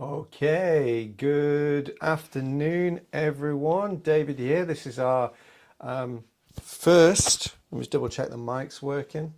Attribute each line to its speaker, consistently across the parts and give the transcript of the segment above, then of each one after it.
Speaker 1: Okay, good afternoon, everyone. David here. This is our first. Let me just double check the mic's working.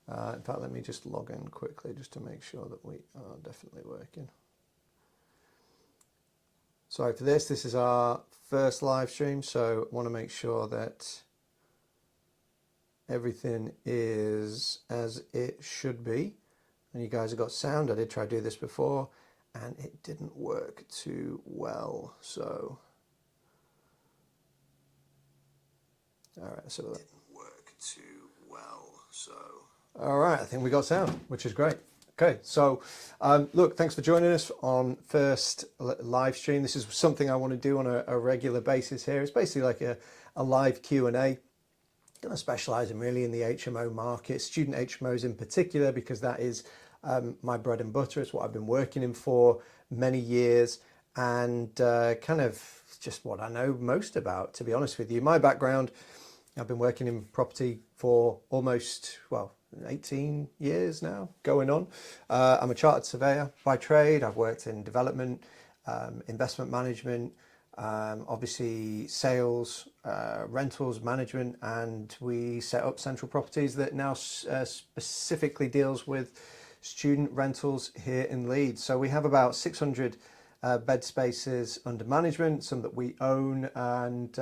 Speaker 1: In fact, let me just log in quickly just to make sure that we are definitely working. Sorry for this. This is our first live stream, so I want to make sure that everything is as it should be. And you guys have got sound. I did try to do this before, and it didn't work too well. So, all right, so that didn't work too well. So, all right, I think we got sound, which is great. Okay, so look, thanks for joining us on first live stream. This is something I want to do on a regular basis here. It's basically like a live Q&A. Going to specialise really in the HMO market, student HMOs in particular, because that is my bread and butter. It's what I've been working in for many years, and kind of just what I know most about, to be honest with you. My background, I've been working in property for almost, 18 years now, going on. I'm a chartered surveyor by trade. I've worked in development, investment management, obviously sales, rentals management, and we set up Central Properties that now specifically deals with student rentals here in Leeds. So we have about 600 bed spaces under management, some that we own, and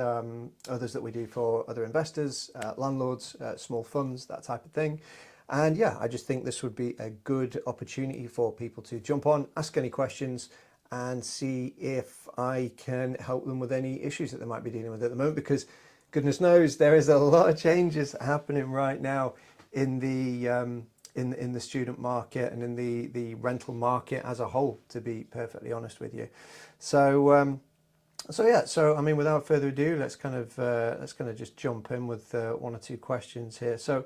Speaker 1: others that we do for other investors, landlords, small funds, that type of thing. And yeah, I just think this would be a good opportunity for people to jump on, ask any questions, and see if I can help them with any issues that they might be dealing with at the moment, because goodness knows there is a lot of changes happening right now in the student market and in the rental market as a whole, to be perfectly honest with you. So so I mean, without further ado, let's kind of just jump in with one or two questions here. So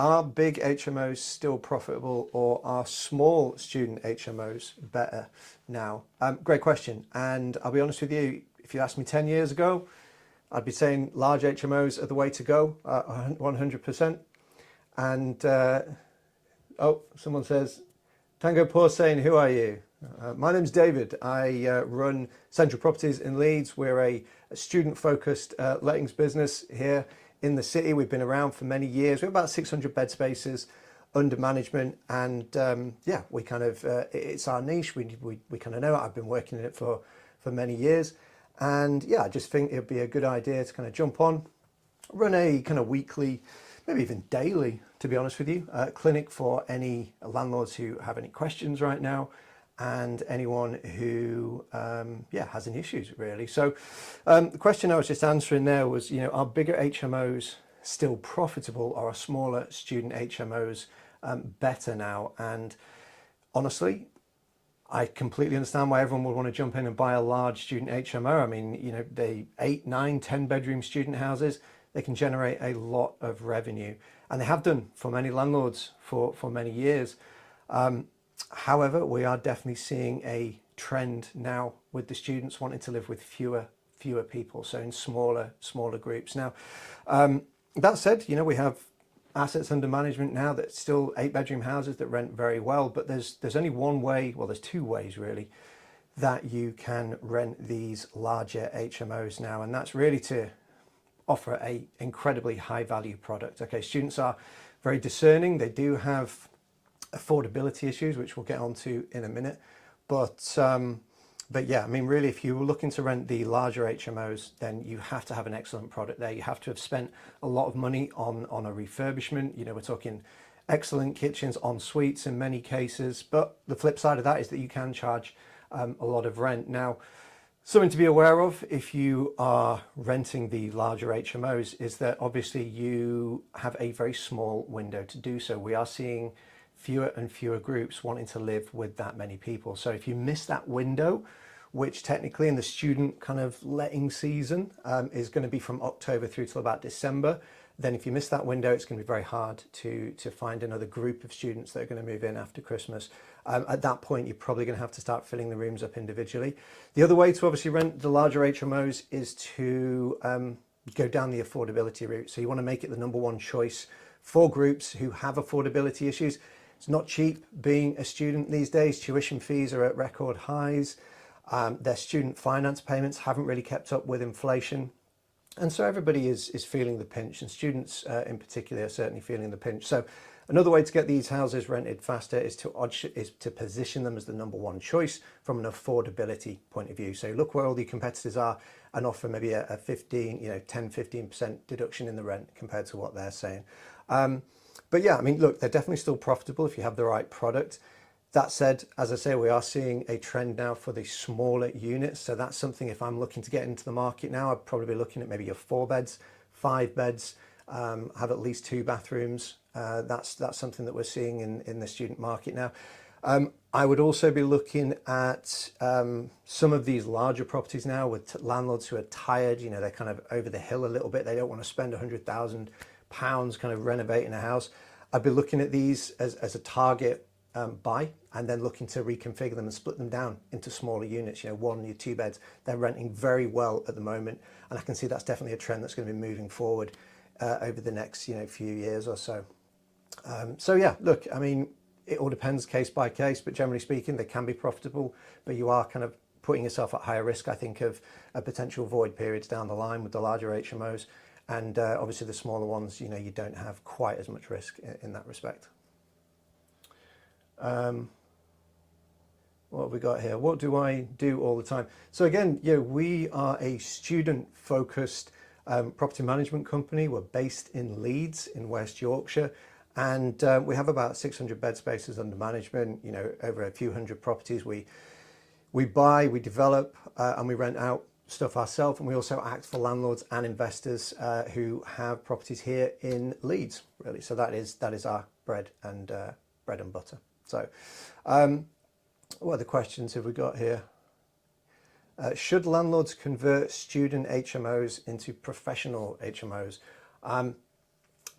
Speaker 1: are big HMOs still profitable, or are small student HMOs better now? Great question. And I'll be honest with you, if you asked me 10 years ago, I'd be saying large HMOs are the way to go, 100%. And, oh, someone says, Tango Paul saying, who are you? My name's David. I run Central Properties in Leeds. We're a student-focused lettings business here in the city. We've been around for many years. We have about 600 bed spaces under management, and yeah, we kind of it's our niche. We kind of know it. I've been working in it for many years, and yeah, I just think it'd be a good idea to kind of jump on, run a kind of weekly, maybe even daily, to be honest with you, clinic for any landlords who have any questions right now, and anyone who yeah, has any issues really. So the question I was just answering there was, are bigger HMOs still profitable, or are smaller student HMOs better now? And honestly, I completely understand why everyone would want to jump in and buy a large student HMO. I mean, they 8, 9, 10 bedroom student houses, they can generate a lot of revenue, and they have done for many landlords for many years. However, we are definitely seeing a trend now with the students wanting to live with fewer people, so in smaller groups. Now, that said, we have assets under management now that's still 8-bedroom houses that rent very well, but there's only one way, well, there's two ways really, that you can rent these larger HMOs now, and that's really to offer a incredibly high value product. Okay, students are very discerning. They do have affordability issues, which we'll get onto in a minute, but yeah, I mean, really, if you were looking to rent the larger HMOs, then you have to have an excellent product there. You have to have spent a lot of money on a refurbishment. We're talking excellent kitchens, en suites in many cases, but the flip side of that is that you can charge a lot of rent. Now, something to be aware of if you are renting the larger HMOs is that obviously you have a very small window to do so. We are seeing fewer and fewer groups wanting to live with that many people. So if you miss that window, which technically in the student kind of letting season is going to be from October through till about December, then if you miss that window, it's going to be very hard to find another group of students that are going to move in after Christmas. At that point, you're probably going to have to start filling the rooms up individually. The other way to obviously rent the larger HMOs is to go down the affordability route. So you want to make it the number one choice for groups who have affordability issues. It's not cheap being a student these days. Tuition fees are at record highs. Their student finance payments haven't really kept up with inflation. And so everybody is feeling the pinch, and students in particular are certainly feeling the pinch. So another way to get these houses rented faster is to position them as the number one choice from an affordability point of view. So look where all the competitors are and offer maybe a 15, 10-15% deduction in the rent compared to what they're saying. But yeah, I mean, look, they're definitely still profitable if you have the right product. That said, as I say, we are seeing a trend now for the smaller units. So that's something, if I'm looking to get into the market now, I'd probably be looking at maybe your 4 beds, 5 beds, have at least 2 bathrooms. That's something that we're seeing in the student market now. I would also be looking at some of these larger properties now with landlords who are tired, they're kind of over the hill a little bit. They don't want to spend £100,000 kind of renovating a house. I'd be looking at these as a target buy, and then looking to reconfigure them and split them down into smaller units, 1 or 2 beds. They're renting very well at the moment, and I can see that's definitely a trend that's going to be moving forward over the next few years or so. So yeah, look, I mean, it all depends case by case, but generally speaking, they can be profitable, but you are kind of putting yourself at higher risk, I think, of potential void periods down the line with the larger HMOs, and obviously the smaller ones, you don't have quite as much risk in that respect. What have we got here? What do I do all the time? So again, we are a student-focused property management company. We're based in Leeds in West Yorkshire, and we have about 600 bed spaces under management, over a few hundred properties. We buy, we develop, and we rent out stuff ourselves, and we also act for landlords and investors who have properties here in Leeds, really. So that is our bread and butter. So what other questions have we got here? Should landlords convert student HMOs into professional HMOs?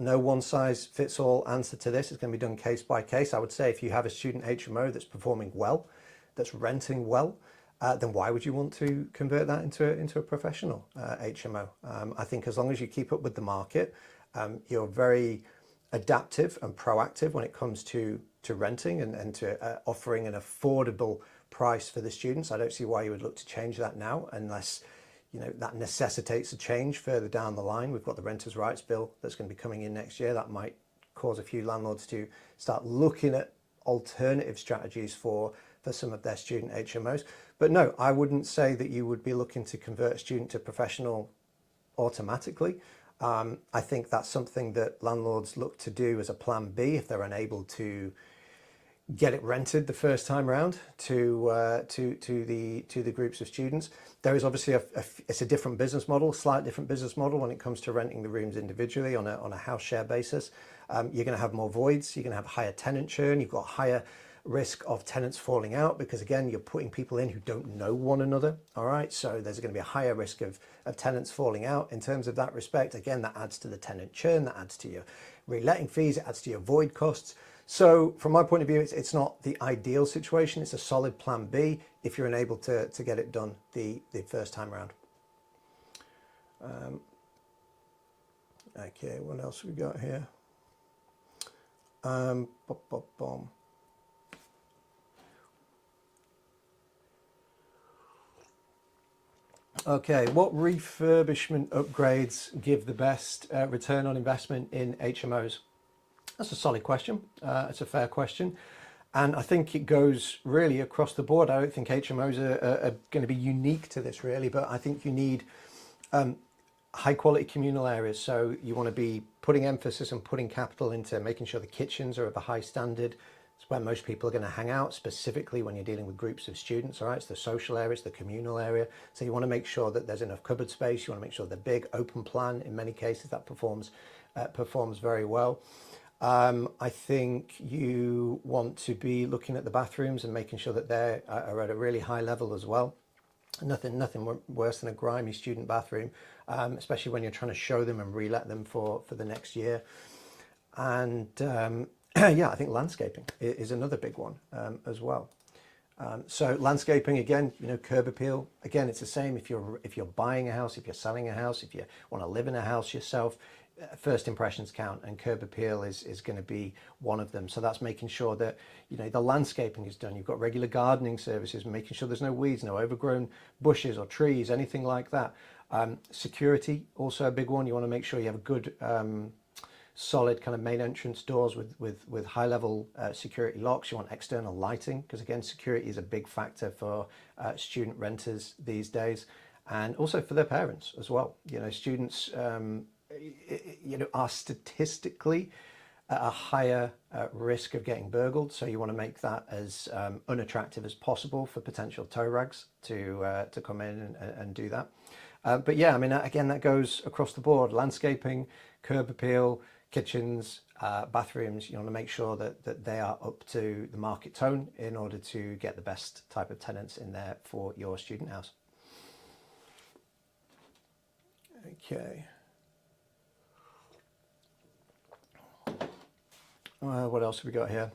Speaker 1: No one size fits all answer to this. It's going to be done case by case. I would say if you have a student HMO that's performing well, that's renting well, then why would you want to convert that into a professional HMO? I think as long as you keep up with the market, you're very adaptive and proactive when it comes to renting and to offering an affordable price for the students. I don't see why you would look to change that now unless that necessitates a change further down the line. We've got the Renters' Rights Bill that's going to be coming in next year. That might cause a few landlords to start looking at alternative strategies for some of their student HMOs. But no, I wouldn't say that you would be looking to convert a student to professional automatically. I think that's something that landlords look to do as a plan B if they're unable to get it rented the first time round to the groups of students. There is obviously it's a different business model, slight different business model when it comes to renting the rooms individually on a house share basis. You're going to have more voids. You're going to have higher tenant churn. You've got higher risk of tenants falling out because, again, you're putting people in who don't know one another. All right, so there's going to be a higher risk of tenants falling out. In terms of that respect, again, that adds to the tenant churn, that adds to your reletting fees, it adds to your void costs. So from my point of view, it's not the ideal situation. It's a solid plan B if you're unable to get it done the first time round. Okay, what else we got here? Okay, what refurbishment upgrades give the best return on investment in HMOs? That's a solid question. It's a fair question. And I think it goes really across the board. I don't think HMOs are going to be unique to this really, but I think you need high quality communal areas. So you want to be putting emphasis and putting capital into making sure the kitchens are of a high standard. It's where most people are going to hang out, specifically when you're dealing with groups of students. All right, it's the social area, it's the communal area. So you want to make sure that there's enough cupboard space. You want to make sure they're big, open plan. In many cases, that performs very well. I think you want to be looking at the bathrooms and making sure that they are at a really high level as well. Nothing worse than a grimy student bathroom, especially when you're trying to show them and relet them for the next year. And yeah, I think landscaping is another big one as well. So landscaping, again, curb appeal. Again, it's the same if you're buying a house, if you're selling a house, if you want to live in a house yourself. first impressions count, and curb appeal is going to be one of them. So that's making sure that, you know, the landscaping is done. You've got regular gardening services, making sure there's no weeds, no overgrown bushes or trees, anything like that. Security, also a big one. You want to make sure you have a good solid kind of main entrance doors with high level security locks. You want external lighting, because again, security is a big factor for student renters these days, and also for their parents as well. You know, students you know, are statistically at a higher risk of getting burgled, so you want to make that as unattractive as possible for potential tow rags to come in and do that. But yeah, I mean, again, that goes across the board: landscaping, curb appeal, kitchens, bathrooms. You want to make sure that they are up to the market tone in order to get the best type of tenants in there for your student house. Okay. What else have we got here?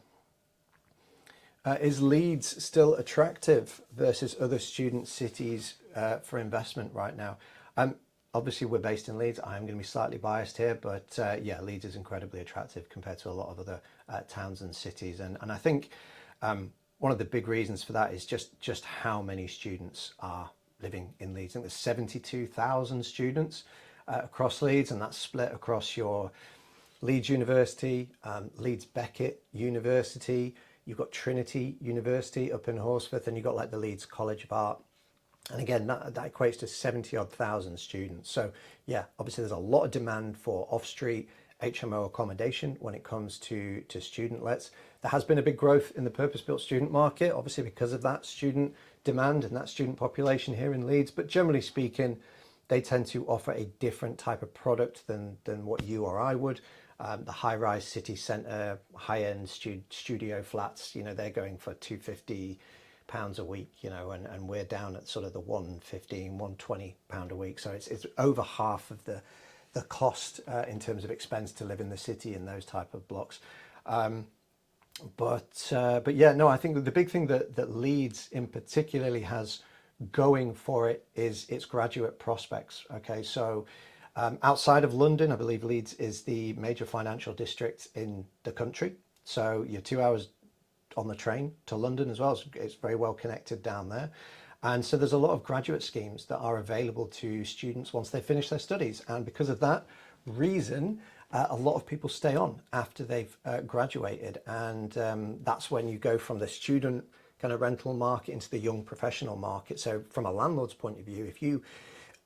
Speaker 1: Is Leeds still attractive versus other student cities for investment right now? Obviously, we're based in Leeds. I'm going to be slightly biased here, but yeah, Leeds is incredibly attractive compared to a lot of other towns and cities. And I think one of the big reasons for that is just how many students are living in Leeds. I think there's 72,000 students across Leeds, and that's split across your Leeds University, Leeds Beckett University, you've got Trinity University up in Horsforth, and you've got like the Leeds College of Art. And again, that equates to 70 odd thousand students. So yeah, obviously there's a lot of demand for off-street HMO accommodation when it comes to student lets. There has been a big growth in the purpose-built student market, obviously because of that student demand and that student population here in Leeds. But generally speaking, they tend to offer a different type of product than what you or I would. The high-rise city centre, high-end studio flats, you know, they're going for £250 a week, you know, and we're down at sort of the £115–120 a week. So it's over half of the cost in terms of expense to live in the city in those type of blocks. But yeah, no, I think that the big thing that Leeds in particularly has going for it is its graduate prospects. Okay, so outside of London, I believe Leeds is the major financial district in the country. So you're 2 hours on the train to London as well. It's very well connected down there. And so there's a lot of graduate schemes that are available to students once they finish their studies. And because of that reason, a lot of people stay on after they've graduated. And that's when you go from the student kind of rental market into the young professional market. So from a landlord's point of view, if you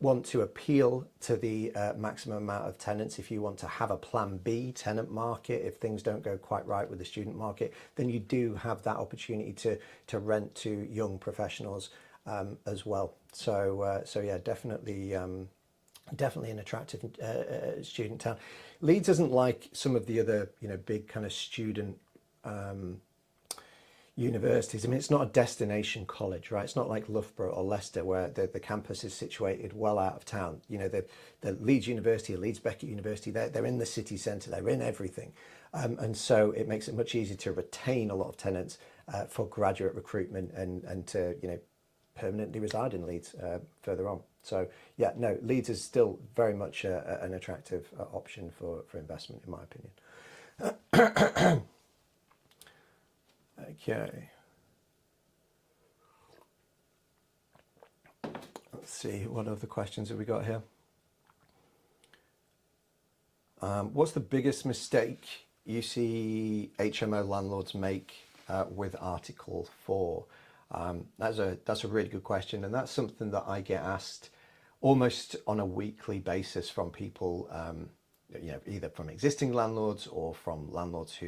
Speaker 1: want to appeal to the maximum amount of tenants, if you want to have a plan B tenant market, if things don't go quite right with the student market, then you do have that opportunity to rent to young professionals as well. So yeah, definitely an attractive student town. Leeds isn't like some of the other, you know, big kind of student universities. I mean, it's not a destination college, right? It's not like Loughborough or Leicester where the campus is situated well out of town. You know, the Leeds University or Leeds Beckett University, they're in the city centre, they're in everything. And so it makes it much easier to retain a lot of tenants for graduate recruitment and to, you know, permanently reside in Leeds further on. So yeah, no, Leeds is still very much an attractive option for investment, in my opinion. Okay. Let's see, what other questions have we got here? What's the biggest mistake you see HMO landlords make with Article 4? That's a really good question, and that's something that I get asked almost on a weekly basis from people, you know, either from existing landlords or from landlords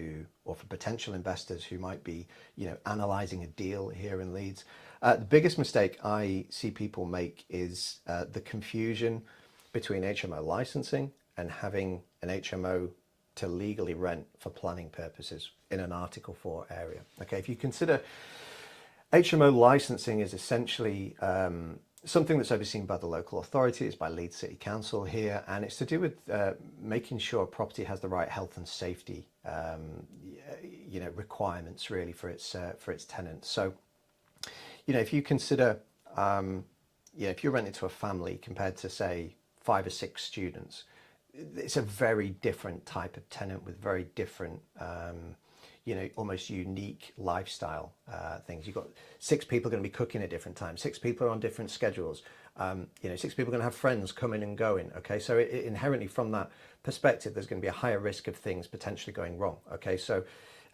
Speaker 1: or from potential investors who might be, you know, analysing a deal here in Leeds. The biggest mistake I see people make is the confusion between HMO licensing and having an HMO to legally rent for planning purposes in an Article 4 area. Okay, if you consider HMO licensing is essentially something that's overseen by the local authority. It's by Leeds City Council here, and it's to do with making sure a property has the right health and safety, you know, requirements really for its tenants. So, you know, if you consider, yeah, if you're renting to a family compared to say 5 or 6 students, it's a very different type of tenant with very different, almost unique lifestyle things. You've got 6 people going to be cooking at different times. 6 people are on different schedules. 6 people are going to have friends coming and going. Okay, so inherently from that perspective, there's going to be a higher risk of things potentially going wrong. Okay, so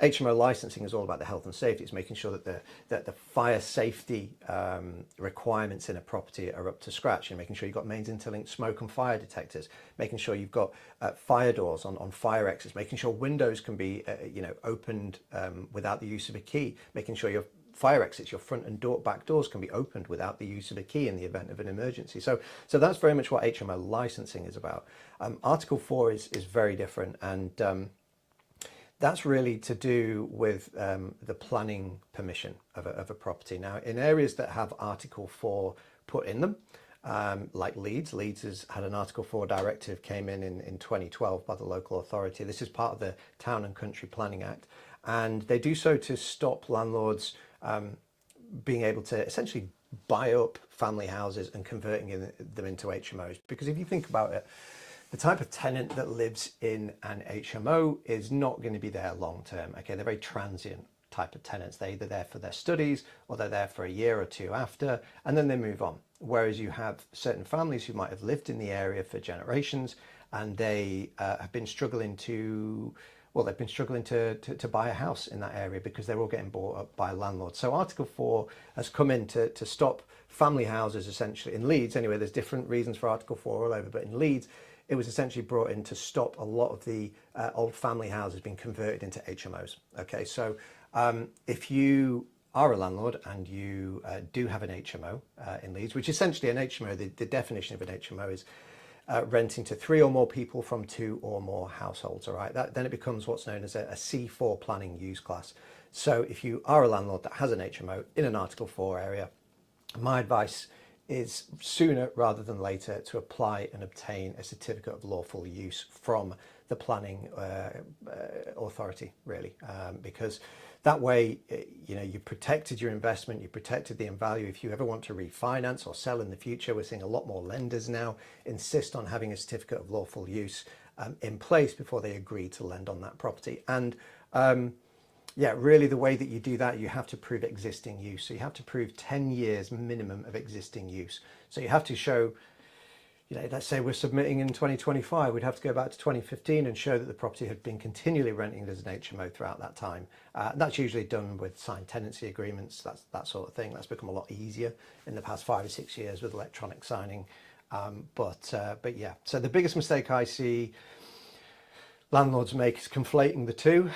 Speaker 1: HMO licensing is all about the health and safety. It's making sure that the fire safety requirements in a property are up to scratch, and making sure you've got mains interlinked smoke and fire detectors, making sure you've got fire doors on fire exits, making sure windows can be opened without the use of a key, making sure your fire exits, your front and back doors can be opened without the use of a key in the event of an emergency. So that's very much what HMO licensing is about. Article 4 is very different, and that's really to do with the planning permission of a property. Now, in areas that have Article 4 put in them, like Leeds has had an Article 4 directive came in 2012 by the local authority. This is part of the Town and Country Planning Act, and they do so to stop landlords being able to essentially buy up family houses and converting them into HMOs. Because if you think about it, the type of tenant that lives in an HMO is not going to be there long term. Okay, they're very transient type of tenants. They're either there for their studies or they're there for a year or two after, and then they move on. Whereas you have certain families who might have lived in the area for generations, and they have been struggling to buy a house in that area because they're all getting bought up by landlords. So Article 4 has come in to stop family houses essentially in Leeds. Anyway, there's different reasons for Article 4 all over, but in Leeds, it was essentially brought in to stop a lot of the old family houses being converted into HMOs. Okay, so if you are a landlord and you do have an HMO in Leeds, which essentially an HMO, the definition of an HMO is renting to 3 or more people from 2 or more households. All right, then it becomes what's known as a C4 planning use class. So if you are a landlord that has an HMO in an Article 4 area, my advice is sooner rather than later to apply and obtain a certificate of lawful use from the planning authority, really, because that way, you protected your investment, you protected the value. If you ever want to refinance or sell in the future, we're seeing a lot more lenders now insist on having a certificate of lawful use in place before they agree to lend on that property. And really the way that you do that, you have to prove existing use. So you have to prove 10 years minimum of existing use. So you have to show, let's say we're submitting in 2025, we'd have to go back to 2015 and show that the property had been continually renting as an HMO throughout that time. That's usually done with signed tenancy agreements, that sort of thing. That's become a lot easier in the past 5 or 6 years with electronic signing. But yeah, so the biggest mistake I see landlords make is conflating the two.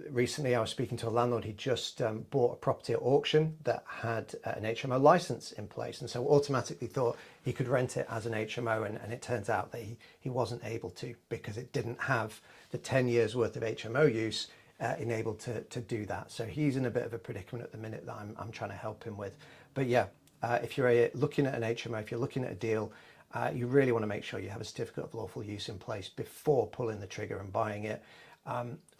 Speaker 1: Recently I was speaking to a landlord. He just bought a property at auction that had an HMO license in place, and so automatically thought he could rent it as an HMO, and it turns out that he wasn't able to, because it didn't have the 10 years worth of HMO use enabled to do that. So he's in a bit of a predicament at the minute that I'm trying to help him with. But yeah, if you're looking at an HMO, if you're looking at a deal, you really want to make sure you have a certificate of lawful use in place before pulling the trigger and buying it.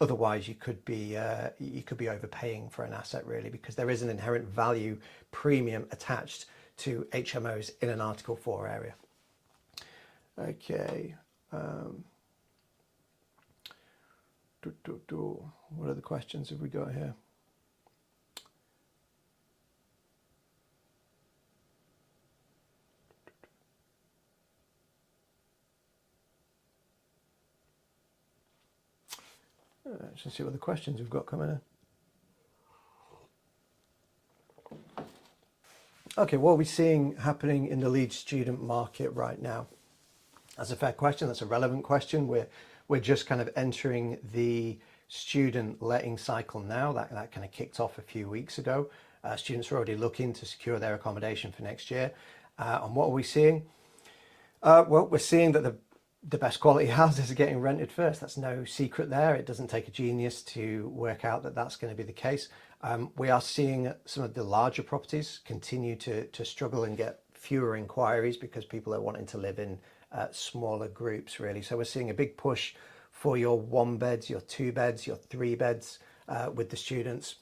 Speaker 1: Otherwise, you could be overpaying for an asset, really, because there is an inherent value premium attached to HMOs in an Article 4 area. Okay. What other questions have we got here? Let's see what the questions we've got coming in. Okay, what are we seeing happening in the Leeds student market right now? That's a fair question. That's a relevant question. We're just kind of entering the student letting cycle now. That kind of kicked off a few weeks ago. Students are already looking to secure their accommodation for next year. And what are we seeing? Well, we're seeing that the best quality houses are getting rented first. That's no secret there. It doesn't take a genius to work out that that's going to be the case. We are seeing some of the larger properties continue to struggle and get fewer inquiries because people are wanting to live in smaller groups, really. So we're seeing a big push for your 1 beds, your 2 beds, your 3 beds with the students,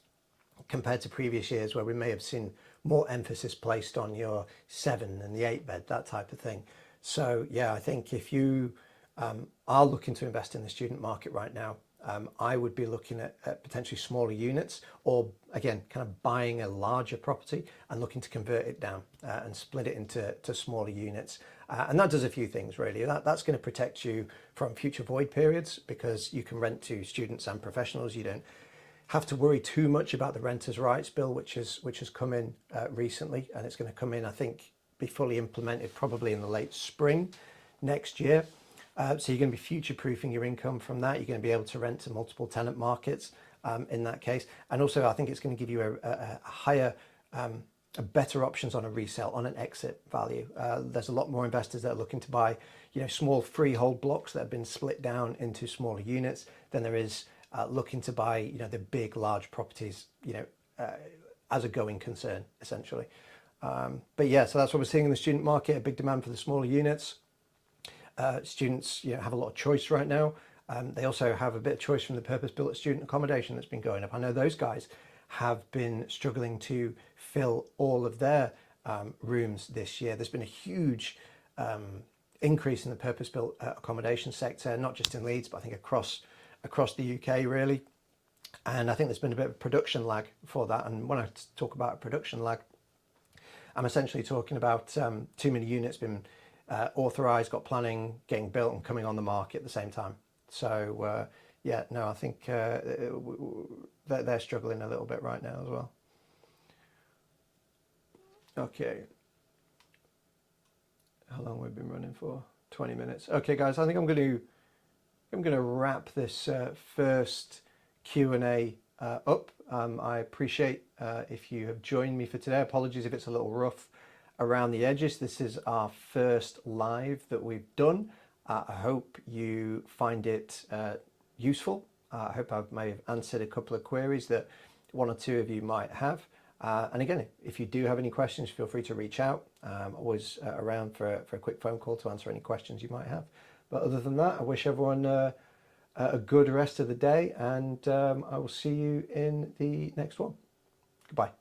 Speaker 1: compared to previous years where we may have seen more emphasis placed on your 7 and the 8 bed, that type of thing. So yeah, I think if you are looking to invest in the student market right now, I would be looking at potentially smaller units, or again, kind of buying a larger property and looking to convert it down and split it into smaller units. And that does a few things really. That's going to protect you from future void periods, because you can rent to students and professionals. You don't have to worry too much about the Renters' Rights Bill, which has come in recently, and it's going to come in, I think, be fully implemented probably in the late spring next year. So you're going to be future-proofing your income from that. You're going to be able to rent to multiple tenant markets in that case. And also, I think it's going to give you a higher, better options on a resale, on an exit value. There's a lot more investors that are looking to buy, small freehold blocks that have been split down into smaller units than there is looking to buy, the big, large properties, as a going concern, essentially. But yeah, so that's what we're seeing in the student market, a big demand for the smaller units. Students, have a lot of choice right now. They also have a bit of choice from the purpose-built student accommodation that's been going up. I know those guys have been struggling to fill all of their rooms this year. There's been a huge increase in the purpose-built accommodation sector, not just in Leeds, but I think across the UK really. And I think there's been a bit of production lag for that. And when I talk about a production lag, I'm essentially talking about too many units being authorised, got planning, getting built and coming on the market at the same time. So yeah, no, I think they're struggling a little bit right now as well. Okay. How long we've been running for? 20 minutes. Okay, guys, I think I'm going to wrap this first Q&A up. I appreciate if you have joined me for today. Apologies if it's a little rough around the edges. This is our first live that we've done. I hope you find it useful. I hope I may have answered a couple of queries that one or two of you might have. And again, if you do have any questions, feel free to reach out. I'm always around for a quick phone call to answer any questions you might have. But other than that, I wish everyone a good rest of the day, and I will see you in the next one. Goodbye.